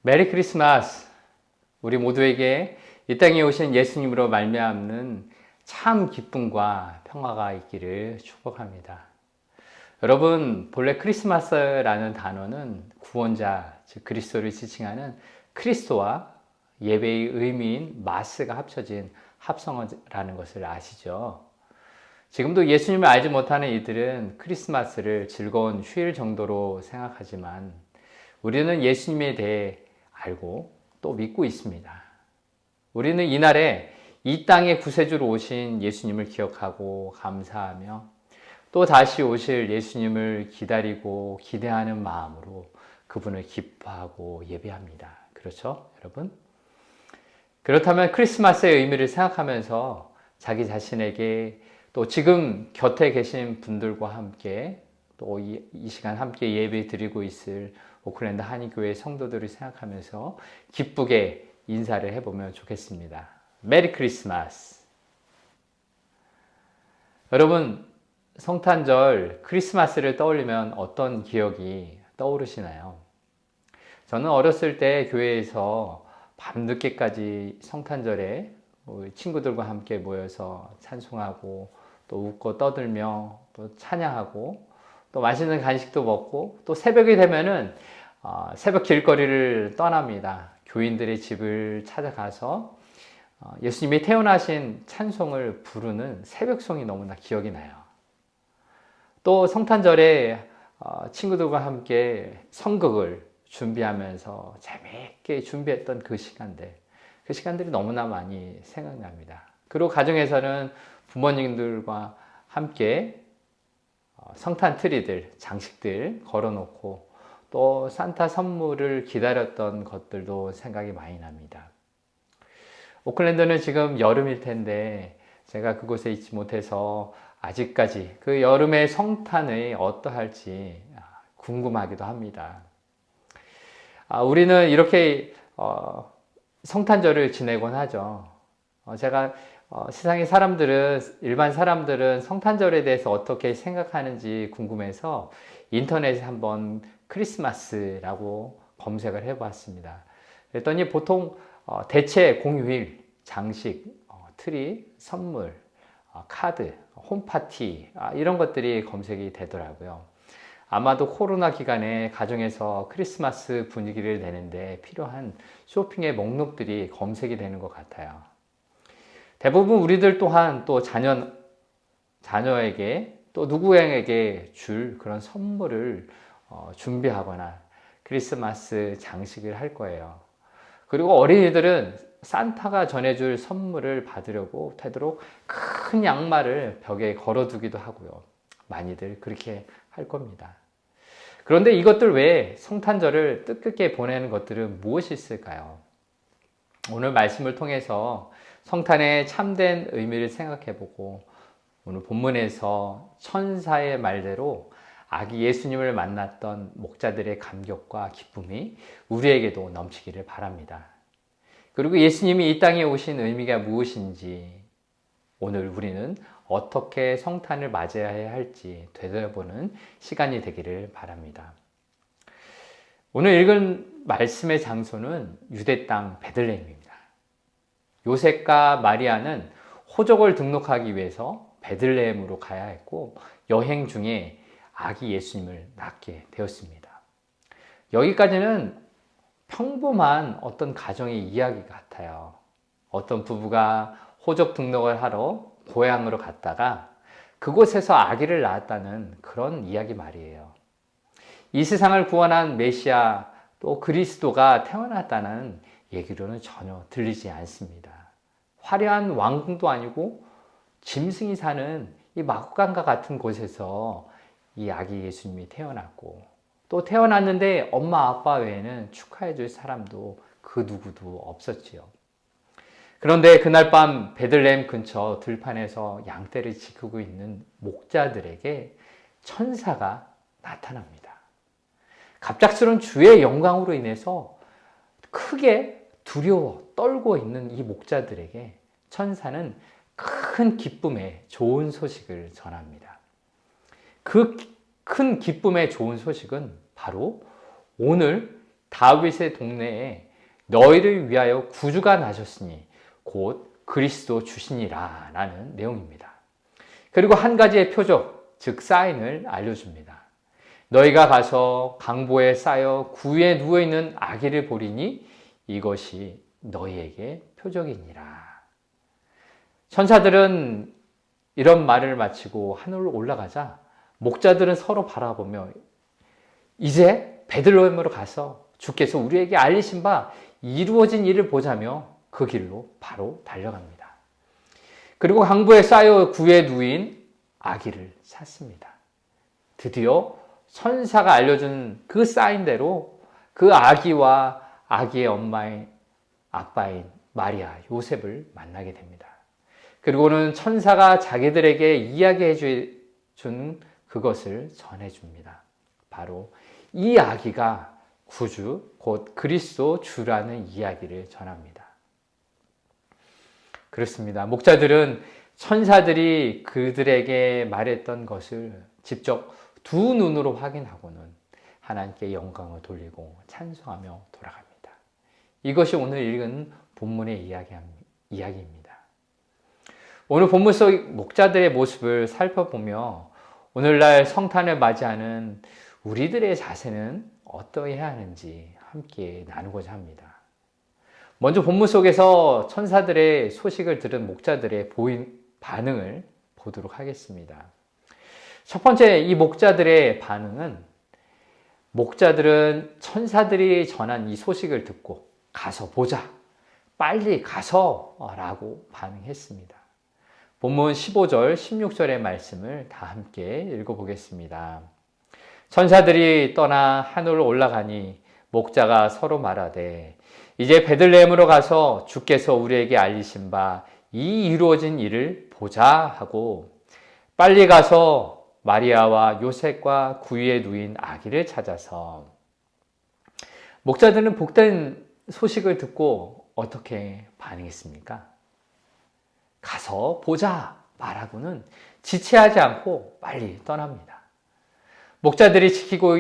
메리 크리스마스! 우리 모두에게 이 땅에 오신 예수님으로 말미암는 참 기쁨과 평화가 있기를 축복합니다. 여러분, 본래 크리스마스라는 단어는 구원자, 즉 그리스도를 지칭하는 크리스토와 예배의 의미인 마스가 합쳐진 합성어라는 것을 아시죠? 지금도 예수님을 알지 못하는 이들은 크리스마스를 즐거운 휴일 정도로 생각하지만 우리는 예수님에 대해 알고 또 믿고 있습니다. 우리는 이날에 이 땅에 구세주로 오신 예수님을 기억하고 감사하며 또 다시 오실 예수님을 기다리고 기대하는 마음으로 그분을 기뻐하고 예배합니다. 그렇죠, 여러분? 그렇다면 크리스마스의 의미를 생각하면서 자기 자신에게 또 지금 곁에 계신 분들과 함께 또 이 시간 함께 예배 드리고 있을 오클랜드 한인교회 성도들을 생각하면서 기쁘게 인사를 해보면 좋겠습니다. 메리 크리스마스! 여러분, 성탄절 크리스마스를 떠올리면 어떤 기억이 떠오르시나요? 저는 어렸을 때 교회에서 밤늦게까지 성탄절에 친구들과 함께 모여서 찬송하고 또 웃고 떠들며 또 찬양하고 또 맛있는 간식도 먹고 또 새벽이 되면은 새벽 길거리를 떠납니다. 교인들의 집을 찾아가서 예수님이 태어나신 찬송을 부르는 새벽송이 너무나 기억이 나요. 또 성탄절에 친구들과 함께 성극을 준비하면서 재미있게 준비했던 그 시간들이 너무나 많이 생각납니다. 그리고 가정에서는 부모님들과 함께 성탄 트리들, 장식들 걸어놓고 또 산타 선물을 기다렸던 것들도 생각이 많이 납니다. 오클랜드는 지금 여름일 텐데 제가 그곳에 있지 못해서 아직까지 그 여름의 성탄이 어떠할지 궁금하기도 합니다. 우리는 이렇게 성탄절을 지내곤 하죠. 제가 세상의 사람들은, 일반 사람들은 성탄절에 대해서 어떻게 생각하는지 궁금해서 인터넷에 한번 크리스마스라고 검색을 해봤습니다. 그랬더니 보통 대체 공휴일, 장식, 트리, 선물, 카드, 홈파티 이런 것들이 검색이 되더라고요. 아마도 코로나 기간에 가정에서 크리스마스 분위기를 내는데 필요한 쇼핑의 목록들이 검색이 되는 것 같아요. 대부분 우리들 또한 또 자녀에게 또 누구에게 줄 그런 선물을 준비하거나 크리스마스 장식을 할 거예요. 그리고 어린이들은 산타가 전해줄 선물을 받으려고 되도록 큰 양말을 벽에 걸어두기도 하고요. 많이들 그렇게 할 겁니다. 그런데 이것들 외에 성탄절을 뜻깊게 보내는 것들은 무엇이 있을까요? 오늘 말씀을 통해서 성탄의 참된 의미를 생각해보고 오늘 본문에서 천사의 말대로 아기 예수님을 만났던 목자들의 감격과 기쁨이 우리에게도 넘치기를 바랍니다. 그리고 예수님이 이 땅에 오신 의미가 무엇인지 오늘 우리는 어떻게 성탄을 맞이해야 할지 되돌아보는 시간이 되기를 바랍니다. 오늘 읽은 말씀의 장소는 유대 땅 베들레헴입니다. 요셉과 마리아는 호적을 등록하기 위해서 베들레헴으로 가야 했고 여행 중에 아기 예수님을 낳게 되었습니다. 여기까지는 평범한 어떤 가정의 이야기 같아요. 어떤 부부가 호적 등록을 하러 고향으로 갔다가 그곳에서 아기를 낳았다는 그런 이야기 말이에요. 이 세상을 구원한 메시아 또 그리스도가 태어났다는 얘기로는 전혀 들리지 않습니다. 화려한 왕궁도 아니고 짐승이 사는 이 마구간과 같은 곳에서 이 아기 예수님이 태어났고 또 태어났는데 엄마 아빠 외에는 축하해 줄 사람도 그 누구도 없었지요. 그런데 그날 밤 베들레헴 근처 들판에서 양떼를 지키고 있는 목자들에게 천사가 나타납니다. 갑작스러운 주의 영광으로 인해서 크게 두려워 떨고 있는 이 목자들에게 천사는 큰 기쁨의 좋은 소식을 전합니다. 그 큰 기쁨의 좋은 소식은 바로 오늘 다윗의 동네에 너희를 위하여 구주가 나셨으니 곧 그리스도 주시니라 라는 내용입니다. 그리고 한 가지의 표적, 즉 사인을 알려줍니다. 너희가 가서 강보에 쌓여 구유에 누워있는 아기를 보리니 이것이 너희에게 표적이니라. 천사들은 이런 말을 마치고 하늘로 올라가자 목자들은 서로 바라보며 이제 베들레헴으로 가서 주께서 우리에게 알리신 바 이루어진 일을 보자며 그 길로 바로 달려갑니다. 그리고 강보에 쌓여 구유에 누인 아기를 찾습니다. 드디어 천사가 알려준 그 사인대로 그 아기와 아기의 엄마인 아빠인 마리아, 요셉을 만나게 됩니다. 그리고는 천사가 자기들에게 이야기해 준 그것을 전해줍니다. 바로 이 아기가 구주, 곧 그리스도 주라는 이야기를 전합니다. 그렇습니다. 목자들은 천사들이 그들에게 말했던 것을 직접 두 눈으로 확인하고는 하나님께 영광을 돌리고 찬송하며 돌아갑니다. 이것이 오늘 읽은 본문의 이야기입니다. 오늘 본문 속 목자들의 모습을 살펴보며 오늘날 성탄을 맞이하는 우리들의 자세는 어떠해야 하는지 함께 나누고자 합니다. 먼저 본문 속에서 천사들의 소식을 들은 목자들의 반응을 보도록 하겠습니다. 첫 번째, 이 목자들의 반응은 목자들은 천사들이 전한 이 소식을 듣고 가서 보자, 빨리 가서 라고 반응했습니다. 본문 15절, 16절의 말씀을 다 함께 읽어보겠습니다. 천사들이 떠나 하늘로 올라가니 목자가 서로 말하되 이제 베들레헴으로 가서 주께서 우리에게 알리신 바 이 이루어진 일을 보자 하고 빨리 가서 마리아와 요셉과 구유에 누인 아기를 찾아서 목자들은 복된 소식을 듣고 어떻게 반응했습니까? 가서 보자 말하고는 지체하지 않고 빨리 떠납니다. 목자들이 지키고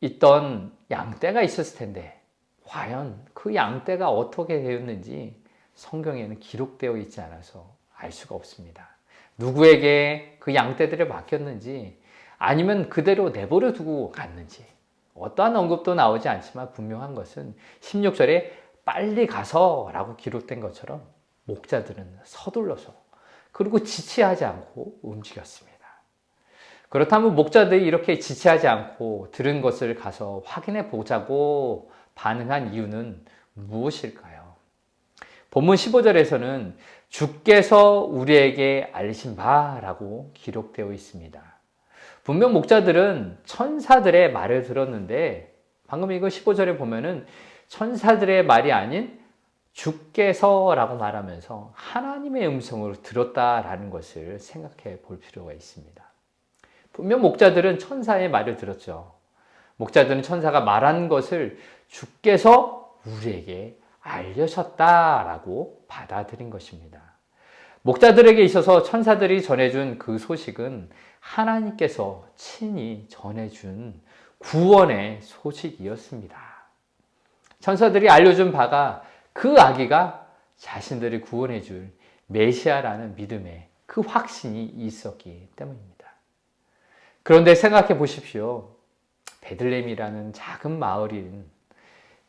있던 양떼가 있었을 텐데 과연 그 양떼가 어떻게 되었는지 성경에는 기록되어 있지 않아서 알 수가 없습니다. 누구에게 그 양떼들을 맡겼는지 아니면 그대로 내버려 두고 갔는지 어떠한 언급도 나오지 않지만 분명한 것은 16절에 빨리 가서 라고 기록된 것처럼 목자들은 서둘러서 그리고 지체하지 않고 움직였습니다. 그렇다면 목자들이 이렇게 지체하지 않고 들은 것을 가서 확인해 보자고 반응한 이유는 무엇일까요? 본문 15절에서는 주께서 우리에게 알리신 바라고 기록되어 있습니다. 분명 목자들은 천사들의 말을 들었는데 방금 이거 15절에 보면은 천사들의 말이 아닌 주께서라고 말하면서 하나님의 음성으로 들었다라는 것을 생각해 볼 필요가 있습니다. 분명 목자들은 천사의 말을 들었죠. 목자들은 천사가 말한 것을 주께서 우리에게 알려셨다라고 받아들인 것입니다. 목자들에게 있어서 천사들이 전해준 그 소식은 하나님께서 친히 전해준 구원의 소식이었습니다. 천사들이 알려준 바가 그 아기가 자신들을 구원해 줄 메시아라는 믿음의 그 확신이 있었기 때문입니다. 그런데 생각해 보십시오. 베들레헴이라는 작은 마을인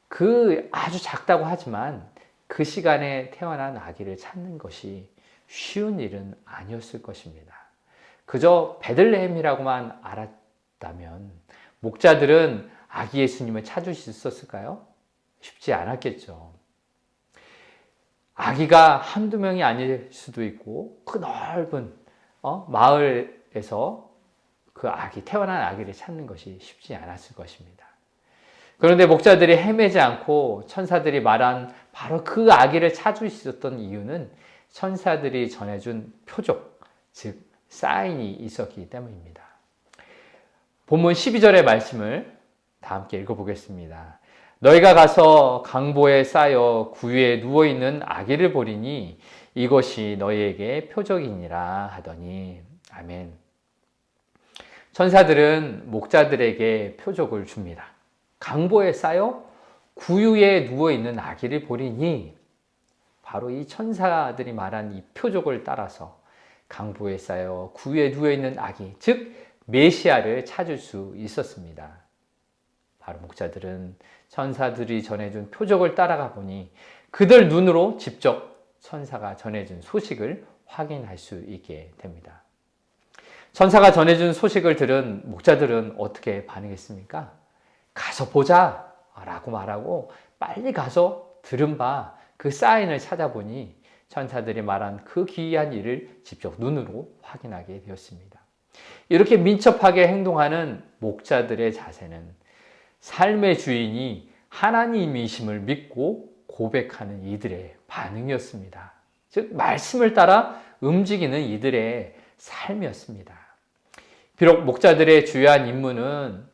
그 아주 작다고 하지만 그 시간에 태어난 아기를 찾는 것이 쉬운 일은 아니었을 것입니다. 그저 베들레헴이라고만 알았다면 목자들은 아기 예수님을 찾을 수 있었을까요? 쉽지 않았겠죠. 아기가 한두 명이 아닐 수도 있고 그 넓은 마을에서 그 태어난 아기를 찾는 것이 쉽지 않았을 것입니다. 그런데 목자들이 헤매지 않고 천사들이 말한 바로 그 아기를 찾을 수 있었던 이유는 천사들이 전해준 표적, 즉 사인이 있었기 때문입니다. 본문 12절의 말씀을 다 함께 읽어보겠습니다. 너희가 가서 강보에 쌓여 구유에 누워있는 아기를 보리니 이것이 너희에게 표적이니라 하더니 아멘. 천사들은 목자들에게 표적을 줍니다. 강보에 쌓여 구유에 누워있는 아기를 보리니 바로 이 천사들이 말한 이 표적을 따라서 강보에 쌓여 구유에 누워있는 아기, 즉 메시아를 찾을 수 있었습니다. 바로 목자들은 천사들이 전해준 표적을 따라가 보니 그들 눈으로 직접 천사가 전해준 소식을 확인할 수 있게 됩니다. 천사가 전해준 소식을 들은 목자들은 어떻게 반응했습니까? 가서 보자 라고 말하고 빨리 가서 들은 바 그 사인을 찾아보니 천사들이 말한 그 기이한 일을 직접 눈으로 확인하게 되었습니다. 이렇게 민첩하게 행동하는 목자들의 자세는 삶의 주인이 하나님이심을 믿고 고백하는 이들의 반응이었습니다. 즉 말씀을 따라 움직이는 이들의 삶이었습니다. 비록 목자들의 주요한 임무는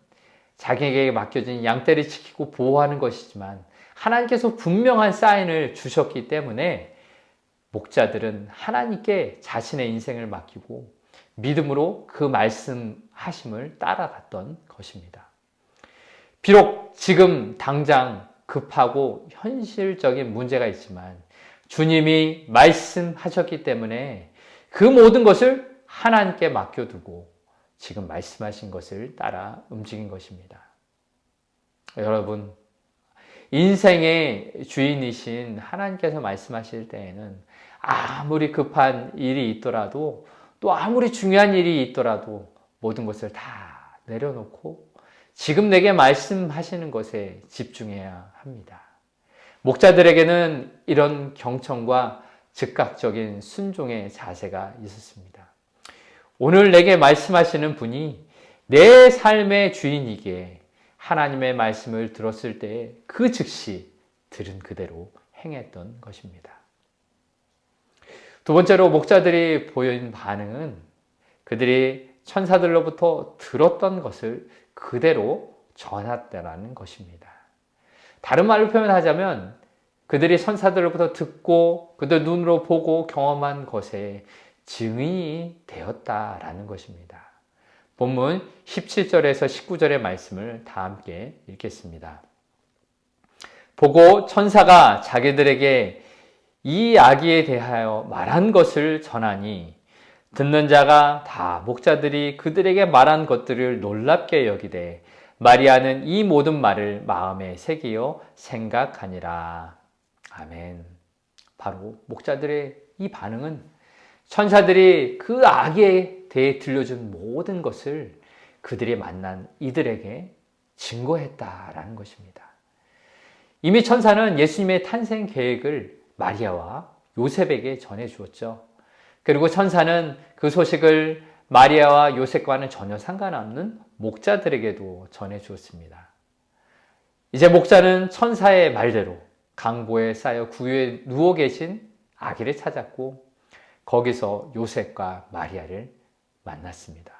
자기에게 맡겨진 양떼를 지키고 보호하는 것이지만 하나님께서 분명한 사인을 주셨기 때문에 목자들은 하나님께 자신의 인생을 맡기고 믿음으로 그 말씀하심을 따라갔던 것입니다. 비록 지금 당장 급하고 현실적인 문제가 있지만 주님이 말씀하셨기 때문에 그 모든 것을 하나님께 맡겨두고 지금 말씀하신 것을 따라 움직인 것입니다. 여러분, 인생의 주인이신 하나님께서 말씀하실 때에는 아무리 급한 일이 있더라도 또 아무리 중요한 일이 있더라도 모든 것을 다 내려놓고 지금 내게 말씀하시는 것에 집중해야 합니다. 목자들에게는 이런 경청과 즉각적인 순종의 자세가 있었습니다. 오늘 내게 말씀하시는 분이 내 삶의 주인이기에 하나님의 말씀을 들었을 때 그 즉시 들은 그대로 행했던 것입니다. 두 번째로 목자들이 보인 반응은 그들이 천사들로부터 들었던 것을 그대로 전했다라는 것입니다. 다른 말로 표현하자면 그들이 천사들로부터 듣고 그들 눈으로 보고 경험한 것에 증인이 되었다라는 것입니다. 본문 17절에서 19절의 말씀을 다 함께 읽겠습니다. 보고 천사가 자기들에게 이 아기에 대하여 말한 것을 전하니 듣는 자가 다 목자들이 그들에게 말한 것들을 놀랍게 여기되 마리아는 이 모든 말을 마음에 새기어 생각하니라. 아멘. 바로 목자들의 이 반응은 천사들이 그 아기에 대해 들려준 모든 것을 그들이 만난 이들에게 증거했다라는 것입니다. 이미 천사는 예수님의 탄생 계획을 마리아와 요셉에게 전해 주었죠. 그리고 천사는 그 소식을 마리아와 요셉과는 전혀 상관없는 목자들에게도 전해 주었습니다. 이제 목자는 천사의 말대로 강보에 쌓여 구유에 누워 계신 아기를 찾았고 거기서 요셉과 마리아를 만났습니다.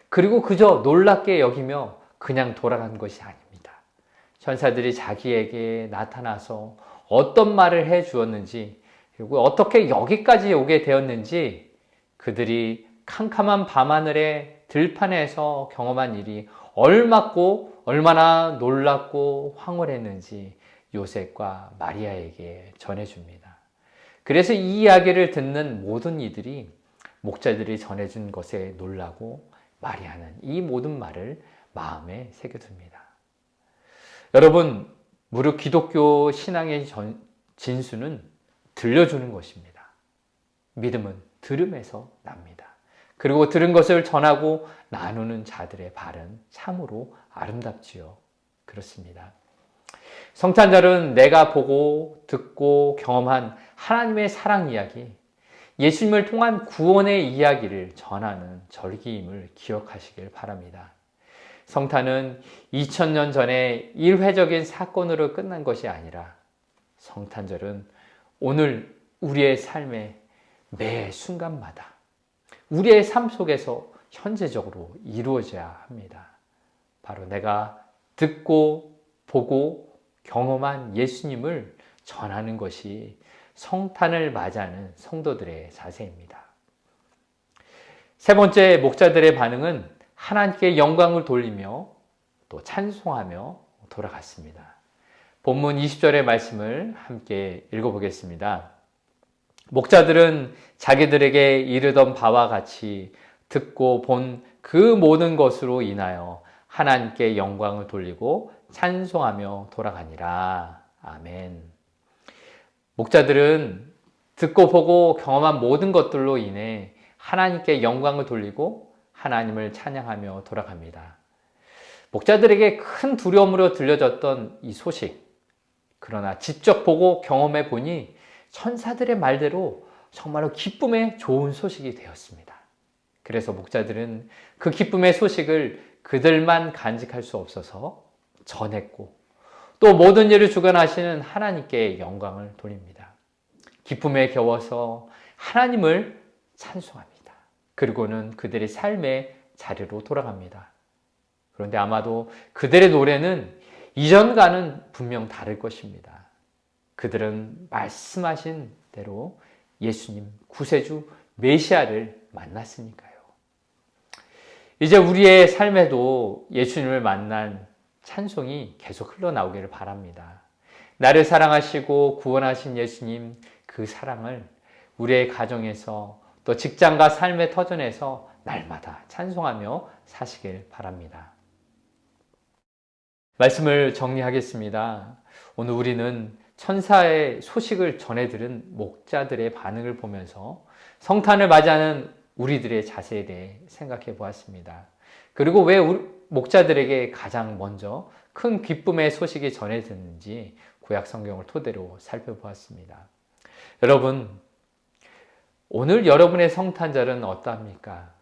그리고 그저 놀랍게 여기며 그냥 돌아간 것이 아닙니다. 천사들이 자기에게 나타나서 어떤 말을 해 주었는지 그리고 어떻게 여기까지 오게 되었는지 그들이 캄캄한 밤하늘의 들판에서 경험한 일이 얼마나 놀랍고 황홀했는지 요셉과 마리아에게 전해줍니다. 그래서 이 이야기를 듣는 모든 이들이 목자들이 전해준 것에 놀라고 마리아는 이 모든 말을 마음에 새겨둡니다. 여러분, 무릇 기독교 신앙의 진수는 들려주는 것입니다. 믿음은 들음에서 납니다. 그리고 들은 것을 전하고 나누는 자들의 발은 참으로 아름답지요. 그렇습니다. 성탄절은 내가 보고 듣고 경험한 하나님의 사랑 이야기, 예수님을 통한 구원의 이야기를 전하는 절기임을 기억하시길 바랍니다. 성탄은 2000년 전에 일회적인 사건으로 끝난 것이 아니라 성탄절은 오늘 우리의 삶의 매 순간마다 우리의 삶 속에서 현재적으로 이루어져야 합니다. 바로 내가 듣고 보고 경험한 예수님을 전하는 것이 성탄을 맞이하는 성도들의 자세입니다. 세 번째, 목자들의 반응은 하나님께 영광을 돌리며 또 찬송하며 돌아갔습니다. 본문 20절의 말씀을 함께 읽어보겠습니다. 목자들은 자기들에게 이르던 바와 같이 듣고 본 그 모든 것으로 인하여 하나님께 영광을 돌리고 찬송하며 돌아가니라. 아멘. 목자들은 듣고 보고 경험한 모든 것들로 인해 하나님께 영광을 돌리고 하나님을 찬양하며 돌아갑니다. 목자들에게 큰 두려움으로 들려졌던 이 소식, 그러나 직접 보고 경험해 보니 천사들의 말대로 정말로 기쁨의 좋은 소식이 되었습니다. 그래서 목자들은 그 기쁨의 소식을 그들만 간직할 수 없어서 전했고, 또 모든 일을 주관하시는 하나님께 영광을 돌립니다. 기쁨에 겨워서 하나님을 찬송합니다. 그리고는 그들의 삶의 자리로 돌아갑니다. 그런데 아마도 그들의 노래는 이전과는 분명 다를 것입니다. 그들은 말씀하신 대로 예수님, 구세주, 메시아를 만났으니까요. 이제 우리의 삶에도 예수님을 만난 찬송이 계속 흘러나오기를 바랍니다. 나를 사랑하시고 구원하신 예수님, 그 사랑을 우리의 가정에서 또 직장과 삶의 터전에서 날마다 찬송하며 사시길 바랍니다. 말씀을 정리하겠습니다. 오늘 우리는 천사의 소식을 전해 들은 목자들의 반응을 보면서 성탄을 맞이하는 우리들의 자세에 대해 생각해 보았습니다. 그리고 왜 목자들에게 가장 먼저 큰 기쁨의 소식이 전해졌는지 구약 성경을 토대로 살펴보았습니다. 여러분, 오늘 여러분의 성탄절은 어떠합니까?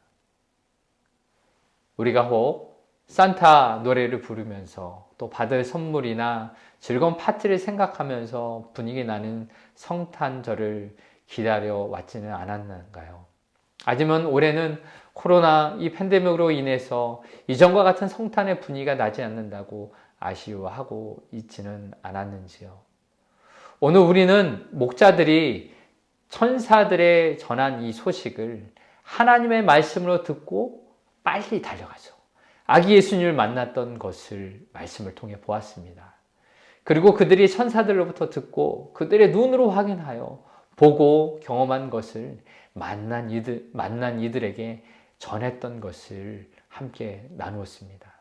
우리가 혹 산타 노래를 부르면서 또 받을 선물이나 즐거운 파티를 생각하면서 분위기 나는 성탄절을 기다려 왔지는 않았는가요? 아니면 올해는 코로나 이 팬데믹으로 인해서 이전과 같은 성탄의 분위기가 나지 않는다고 아쉬워하고 있지는 않았는지요? 오늘 우리는 목자들이 천사들의 전한 이 소식을 하나님의 말씀으로 듣고 빨리 달려가죠. 아기 예수님을 만났던 것을 말씀을 통해 보았습니다. 그리고 그들이 천사들로부터 듣고 그들의 눈으로 확인하여 보고 경험한 것을 만난 이들에게 전했던 것을 함께 나누었습니다.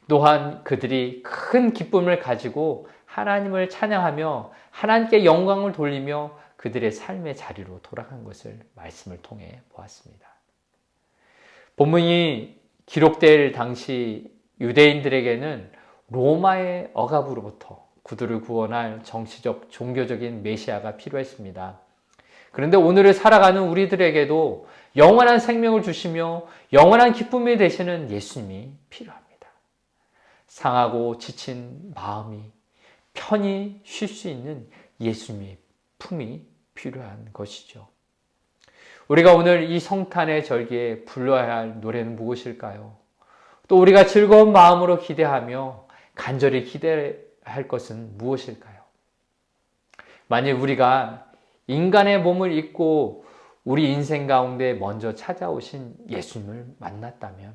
또한 그들이 큰 기쁨을 가지고 하나님을 찬양하며 하나님께 영광을 돌리며 그들의 삶의 자리로 돌아간 것을 말씀을 통해 보았습니다. 본문이 기록될 당시 유대인들에게는 로마의 억압으로부터 그들을 구원할 정치적, 종교적인 메시아가 필요했습니다. 그런데 오늘을 살아가는 우리들에게도 영원한 생명을 주시며 영원한 기쁨이 되시는 예수님이 필요합니다. 상하고 지친 마음이 편히 쉴 수 있는 예수님의 품이 필요한 것이죠. 우리가 오늘 이 성탄의 절기에 불러야 할 노래는 무엇일까요? 또 우리가 즐거운 마음으로 기대하며 간절히 기대할 것은 무엇일까요? 만일 우리가 인간의 몸을 입고 우리 인생 가운데 먼저 찾아오신 예수님을 만났다면,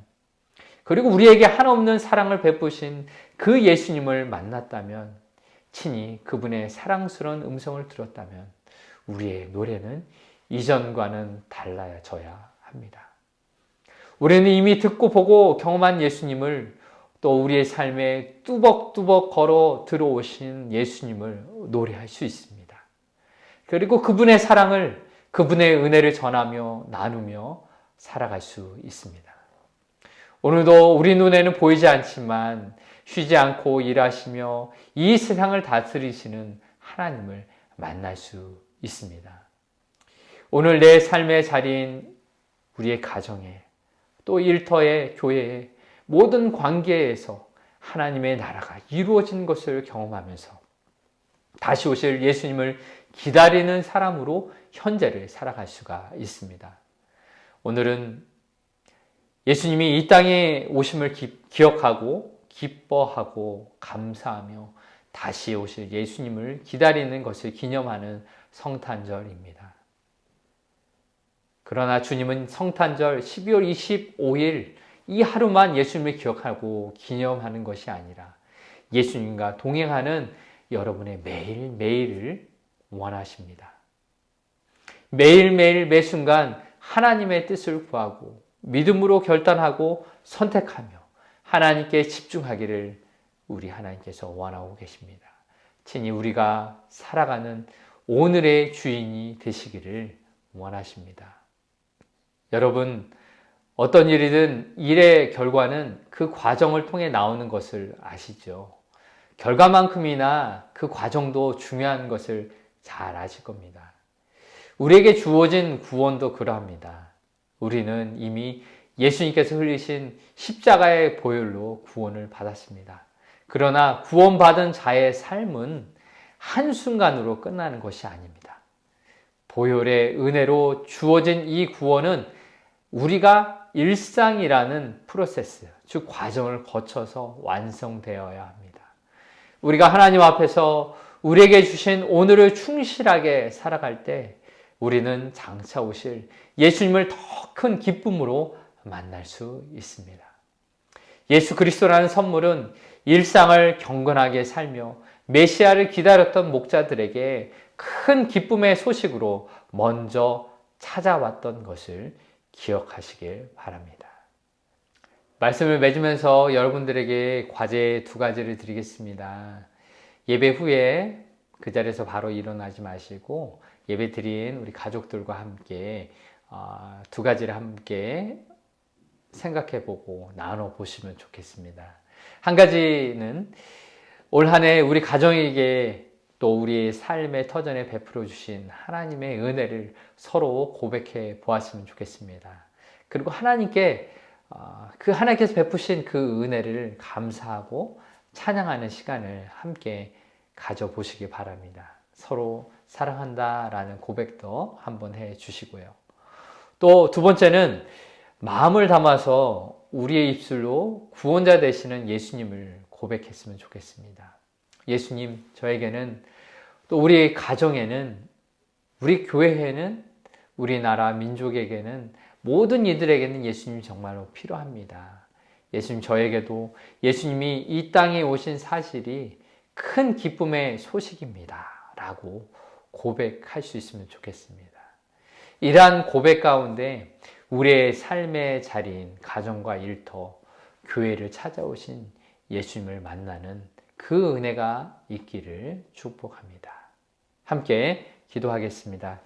그리고 우리에게 한없는 사랑을 베푸신 그 예수님을 만났다면, 친히 그분의 사랑스러운 음성을 들었다면 우리의 노래는 이전과는 달라져야 합니다. 우리는 이미 듣고 보고 경험한 예수님을, 또 우리의 삶에 뚜벅뚜벅 걸어 들어오신 예수님을 노래할 수 있습니다. 그리고 그분의 사랑을, 그분의 은혜를 전하며 나누며 살아갈 수 있습니다. 오늘도 우리 눈에는 보이지 않지만 쉬지 않고 일하시며 이 세상을 다스리시는 하나님을 만날 수 있습니다. 오늘 내 삶의 자리인 우리의 가정에, 또 일터에, 교회에, 모든 관계에서 하나님의 나라가 이루어진 것을 경험하면서 다시 오실 예수님을 기다리는 사람으로 현재를 살아갈 수가 있습니다. 오늘은 예수님이 이 땅에 오심을 기억하고 기뻐하고 감사하며 다시 오실 예수님을 기다리는 것을 기념하는 성탄절입니다. 그러나 주님은 성탄절 12월 25일 이 하루만 예수님을 기억하고 기념하는 것이 아니라 예수님과 동행하는 여러분의 매일매일을 원하십니다. 매일매일 매 순간 하나님의 뜻을 구하고 믿음으로 결단하고 선택하며 하나님께 집중하기를 우리 하나님께서 원하고 계십니다. 친히 우리가 살아가는 오늘의 주인이 되시기를 원하십니다. 여러분, 어떤 일이든 일의 결과는 그 과정을 통해 나오는 것을 아시죠? 결과만큼이나 그 과정도 중요한 것을 잘 아실 겁니다. 우리에게 주어진 구원도 그러합니다. 우리는 이미 예수님께서 흘리신 십자가의 보혈로 구원을 받았습니다. 그러나 구원받은 자의 삶은 한순간으로 끝나는 것이 아닙니다. 보혈의 은혜로 주어진 이 구원은 우리가 일상이라는 프로세스, 즉 과정을 거쳐서 완성되어야 합니다. 우리가 하나님 앞에서 우리에게 주신 오늘을 충실하게 살아갈 때 우리는 장차 오실 예수님을 더 큰 기쁨으로 만날 수 있습니다. 예수 그리스도라는 선물은 일상을 경건하게 살며 메시아를 기다렸던 목자들에게 큰 기쁨의 소식으로 먼저 찾아왔던 것을 기억하시길 바랍니다. 말씀을 맺으면서 여러분들에게 과제 2가지를 드리겠습니다. 예배 후에 그 자리에서 바로 일어나지 마시고 예배 드린 우리 가족들과 함께 2가지를 함께 생각해보고 나눠보시면 좋겠습니다. 한 가지는 올 한 해 우리 가정에게 또 우리의 삶의 터전에 베풀어 주신 하나님의 은혜를 서로 고백해 보았으면 좋겠습니다. 그리고 하나님께 하나님께서 베푸신 그 은혜를 감사하고 찬양하는 시간을 함께 가져보시기 바랍니다. 서로 사랑한다라는 고백도 한번 해 주시고요. 또 2번째는 마음을 담아서 우리의 입술로 구원자 되시는 예수님을 고백했으면 좋겠습니다. 예수님, 저에게는 또 우리 가정에는, 우리 교회에는, 우리나라 민족에게는, 모든 이들에게는 예수님이 정말로 필요합니다. 예수님, 저에게도 예수님이 이 땅에 오신 사실이 큰 기쁨의 소식입니다. 라고 고백할 수 있으면 좋겠습니다. 이러한 고백 가운데 우리의 삶의 자리인 가정과 일터, 교회를 찾아오신 예수님을 만나는 그 은혜가 있기를 축복합니다. 함께 기도하겠습니다.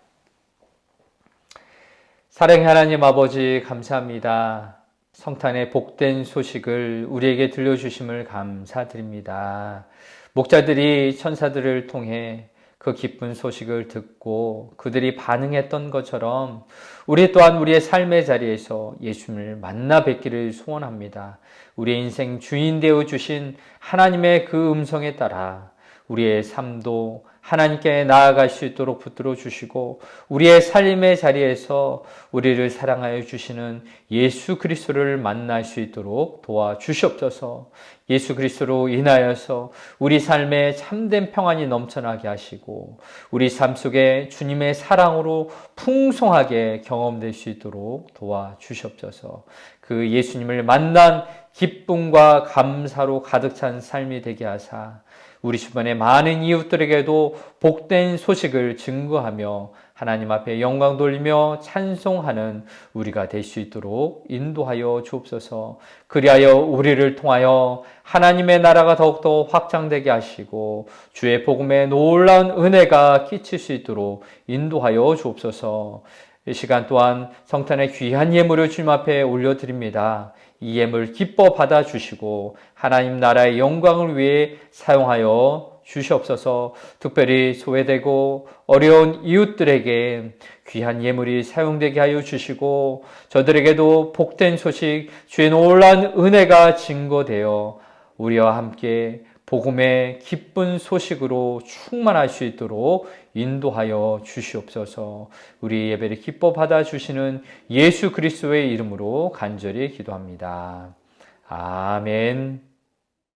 사랑의 하나님 아버지, 감사합니다. 성탄의 복된 소식을 우리에게 들려주심을 감사드립니다. 목자들이 천사들을 통해 그 기쁜 소식을 듣고 그들이 반응했던 것처럼 우리 또한 우리의 삶의 자리에서 예수님을 만나 뵙기를 소원합니다. 우리의 인생 주인 되어 주신 하나님의 그 음성에 따라 우리의 삶도 하나님께 나아갈 수 있도록 붙들어 주시고 우리의 삶의 자리에서 우리를 사랑하여 주시는 예수 그리스도를 만날 수 있도록 도와주시옵소서. 예수 그리스도로 인하여서 우리 삶에 참된 평안이 넘쳐나게 하시고 우리 삶 속에 주님의 사랑으로 풍성하게 경험될 수 있도록 도와주시옵소서. 그 예수님을 만난 기쁨과 감사로 가득 찬 삶이 되게 하사 우리 주변의 많은 이웃들에게도 복된 소식을 증거하며 하나님 앞에 영광 돌리며 찬송하는 우리가 될 수 있도록 인도하여 주옵소서. 그리하여 우리를 통하여 하나님의 나라가 더욱더 확장되게 하시고 주의 복음에 놀라운 은혜가 끼칠 수 있도록 인도하여 주옵소서. 이 시간 또한 성탄의 귀한 예물을 주님 앞에 올려드립니다. 이 예물 기뻐 받아주시고 하나님 나라의 영광을 위해 사용하여 주시옵소서. 특별히 소외되고 어려운 이웃들에게 귀한 예물이 사용되게 하여 주시고 저들에게도 복된 소식, 주의 놀라운 은혜가 증거되어 우리와 함께 복음의 기쁜 소식으로 충만할 수 있도록 인도하여 주시옵소서. 우리 예배를 기뻐 받아주시는 예수 그리스도의 이름으로 간절히 기도합니다. 아멘.